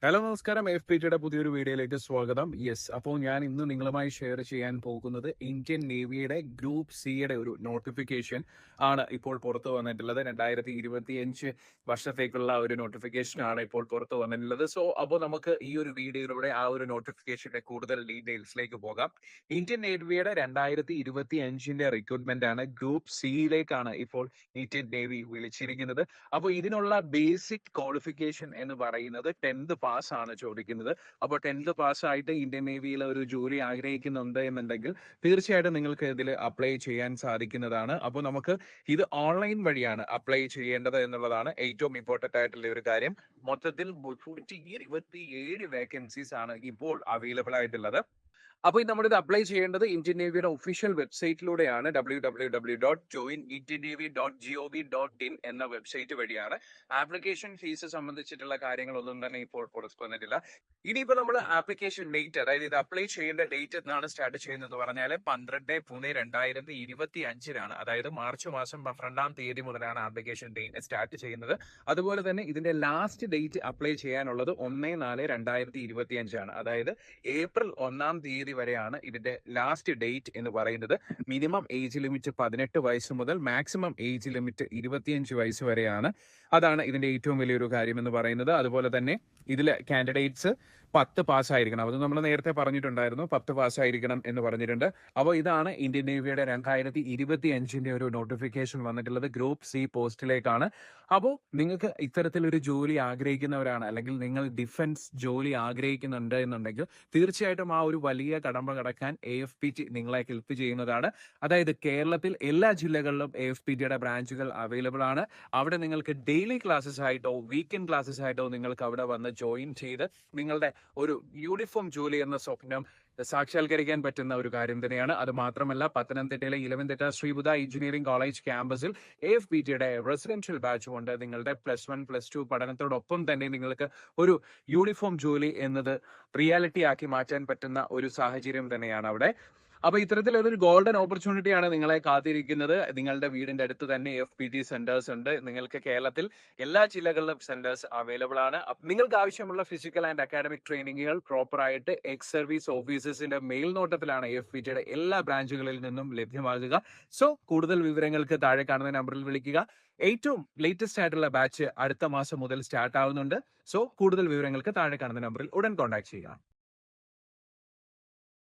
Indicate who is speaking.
Speaker 1: Hello നമസ്കാരം. FPTയുടെ പുതിയൊരു വീഡിയോയിലേക്ക് സ്വാഗതം. അപ്പോൾ ഞാൻ ഇന്ന് നിങ്ങളുമായി ഷെയർ ചെയ്യാൻ പോകുന്നത് ഇന്ത്യൻ നേവിയുടെ ഗ്രൂപ്പ് സിയുടെ ഒരു നോട്ടിഫിക്കേഷൻ ആണ് ഇപ്പോൾ പുറത്തു വന്നിട്ടുള്ളത്. 2025 വർഷത്തേക്കുള്ള ഒരു നോട്ടിഫിക്കേഷൻ ആണ് ഇപ്പോൾ പുറത്തു വന്നിട്ടുള്ളത്. അപ്പോൾ നമുക്ക് ഈ ഒരു വീഡിയോയിലൂടെ ആ ഒരു നോട്ടിഫിക്കേഷന്റെ കൂടുതൽ ഡീറ്റെയിൽസിലേക്ക് പോകാം. ഇന്ത്യൻ നേവിയുടെ 2025 റിക്രൂട്ട്മെന്റ് ആണ്. ഗ്രൂപ്പ് സിയിലേക്കാണ് ഇപ്പോൾ ഇന്ത്യൻ നേവി വിളിച്ചിരിക്കുന്നത്. അപ്പോൾ ഇതിനുള്ള ബേസിക് ക്വാളിഫിക്കേഷൻ എന്ന് പറയുന്നത് 10th പാസ് ആണ് ചോദിക്കുന്നത്. അപ്പോൾ 10th പാസ് ആയിട്ട് ഇന്ത്യൻ നേവിയിൽ ഒരു ജോലി ആഗ്രഹിക്കുന്നുണ്ട് എന്നുണ്ടെങ്കിൽ തീർച്ചയായിട്ടും നിങ്ങൾക്ക് ഇതിൽ അപ്ലൈ ചെയ്യാൻ സാധിക്കുന്നതാണ്. അപ്പോൾ നമുക്ക് ഇത് ഓൺലൈൻ വഴിയാണ് അപ്ലൈ ചെയ്യേണ്ടത് എന്നുള്ളതാണ് ഏറ്റവും ഇമ്പോർട്ടന്റ് ആയിട്ടുള്ള ഒരു കാര്യം. മൊത്തത്തിൽ 127 വേക്കൻസീസ് ആണ് ഇപ്പോൾ അവൈലബിൾ ആയിട്ടുള്ളത്. അപ്പോൾ നമ്മളിത് അപ്ലൈ ചെയ്യേണ്ടത് ഇന്ത്യൻ നേവിയുടെ ഒഫീഷ്യൽ വെബ്സൈറ്റിലൂടെയാണ്. www.joinindiannavy.gov.in എന്ന വെബ്സൈറ്റ് വഴിയാണ്. ആപ്ലിക്കേഷൻ ഫീസ് സംബന്ധിച്ചിട്ടുള്ള കാര്യങ്ങളൊന്നും തന്നെ ഇപ്പോൾ പുറത്തു വന്നിട്ടില്ല. ഇനിയിപ്പോൾ നമ്മൾ ആപ്ലിക്കേഷൻ ഡേറ്റ്, അതായത് ഇത് അപ്ലൈ ചെയ്യേണ്ട ഡേറ്റ് എന്നാണ് സ്റ്റാർട്ട് ചെയ്യുന്നത് പറഞ്ഞാൽ 12/3/2025 അതായത് മാർച്ച് മാസം 12-ാം തീയതി മുതലാണ് ആപ്ലിക്കേഷൻ ഡേറ്റ് സ്റ്റാർട്ട് ചെയ്യുന്നത്. അതുപോലെ തന്നെ ഇതിന്റെ ലാസ്റ്റ് ഡേറ്റ് അപ്ലൈ ചെയ്യാനുള്ളത് 1/4/2025 അതായത് ഏപ്രിൽ 1-ാം തീയതി വരെയാണ് ഇതിന്റെ ലാസ്റ്റ് ഡേറ്റ് എന്ന് പറയുന്നത്. മിനിമം ഏജ് ലിമിറ്റ് 18 വയസ്സ് മുതൽ മാക്സിമം ഏജ് ലിമിറ്റ് 25 വയസ്സ് വരെയാണ്. അതാണ് ഇതിന്റെ ഏറ്റവും വലിയൊരു കാര്യം എന്ന് പറയുന്നത്. അതുപോലെ തന്നെ ഇതിലെ കാൻഡിഡേറ്റ്സ് 10 പാസ്സായിരിക്കണം. അത് നമ്മൾ നേരത്തെ പറഞ്ഞിട്ടുണ്ടായിരുന്നു, 10 പാസ്സായിരിക്കണം എന്ന് പറഞ്ഞിട്ടുണ്ട്. അപ്പോൾ ഇതാണ് ഇന്ത്യൻ നേവിയുടെ 2025 ഒരു നോട്ടിഫിക്കേഷൻ വന്നിട്ടുള്ളത്. ഗ്രൂപ്പ് സി പോസ്റ്റിലേക്കാണ്. അപ്പോൾ നിങ്ങൾക്ക് ഇത്തരത്തിലൊരു ജോലി ആഗ്രഹിക്കുന്നവരാണ്, അല്ലെങ്കിൽ നിങ്ങൾ ഡിഫൻസ് ജോലി ആഗ്രഹിക്കുന്നുണ്ട് എന്നുണ്ടെങ്കിൽ തീർച്ചയായിട്ടും ആ ഒരു വലിയ കടമ്പ കടക്കാൻ AFPT നിങ്ങളെ ഹെൽപ്പ് ചെയ്യുന്നതാണ്. അതായത് കേരളത്തിൽ എല്ലാ ജില്ലകളിലും AFPTയുടെ ബ്രാഞ്ചുകൾ അവൈലബിൾ ആണ്. അവിടെ നിങ്ങൾക്ക് ഡെയിലി ക്ലാസ്സസ് ആയിട്ടോ വീക്കെൻഡ് ക്ലാസ്സസ് ആയിട്ടോ നിങ്ങൾക്ക് അവിടെ വന്ന് ജോയിൻ ചെയ്ത് നിങ്ങളുടെ ഒരു യൂണിഫോം ജോലി എന്ന സ്വപ്നം സാക്ഷാത്കരിക്കാൻ പറ്റുന്ന ഒരു കാര്യം തന്നെയാണ്. അത് മാത്രമല്ല, പത്തനംതിട്ടയിലെ ഇലവൻതിട്ട ശ്രീബുധ എഞ്ചിനീയറിംഗ് കോളേജ് ക്യാമ്പസിൽ AFPTയുടെ റെസിഡൻഷ്യൽ ബാച്ച് കൊണ്ട് നിങ്ങളുടെ +1 +2 പഠനത്തോടൊപ്പം തന്നെ നിങ്ങൾക്ക് ഒരു യൂണിഫോം ജോലി എന്നത് റിയാലിറ്റി ആക്കി മാറ്റാൻ പറ്റുന്ന ഒരു സാഹചര്യം തന്നെയാണ് അവിടെ. അപ്പൊ ഇത്തരത്തിലൊരു ഗോൾഡൻ ഓപ്പർച്യൂണിറ്റിയാണ് നിങ്ങളെ കാത്തിരിക്കുന്നത്. നിങ്ങളുടെ വീടിന്റെ അടുത്ത് തന്നെ AFPT സെന്റേഴ്സ് ഉണ്ട്. നിങ്ങൾക്ക് കേരളത്തിൽ എല്ലാ ജില്ലകളിലും സെന്റേഴ്സ് അവൈലബിൾ ആണ്. നിങ്ങൾക്ക് ആവശ്യമുള്ള ഫിസിക്കൽ ആൻഡ് അക്കാഡമിക് ട്രെയിനിങ്ങുകൾ പ്രോപ്പർ ആയിട്ട് എക്സ് സർവീസ് ഓഫീസേഴ്സിന്റെ മേൽനോട്ടത്തിലാണ് AFPTയുടെ എല്ലാ ബ്രാഞ്ചുകളിൽ നിന്നും ലഭ്യമാകുക. കൂടുതൽ വിവരങ്ങൾക്ക് താഴെ കാണുന്ന നമ്പറിൽ വിളിക്കുക. ഏറ്റവും ലേറ്റസ്റ്റ് ആയിട്ടുള്ള ബാച്ച് അടുത്ത മാസം മുതൽ സ്റ്റാർട്ട് ആവുന്നുണ്ട്. കൂടുതൽ വിവരങ്ങൾക്ക് താഴെ കാണുന്ന നമ്പറിൽ ഉടൻ കോൺടാക്ട് ചെയ്യുക.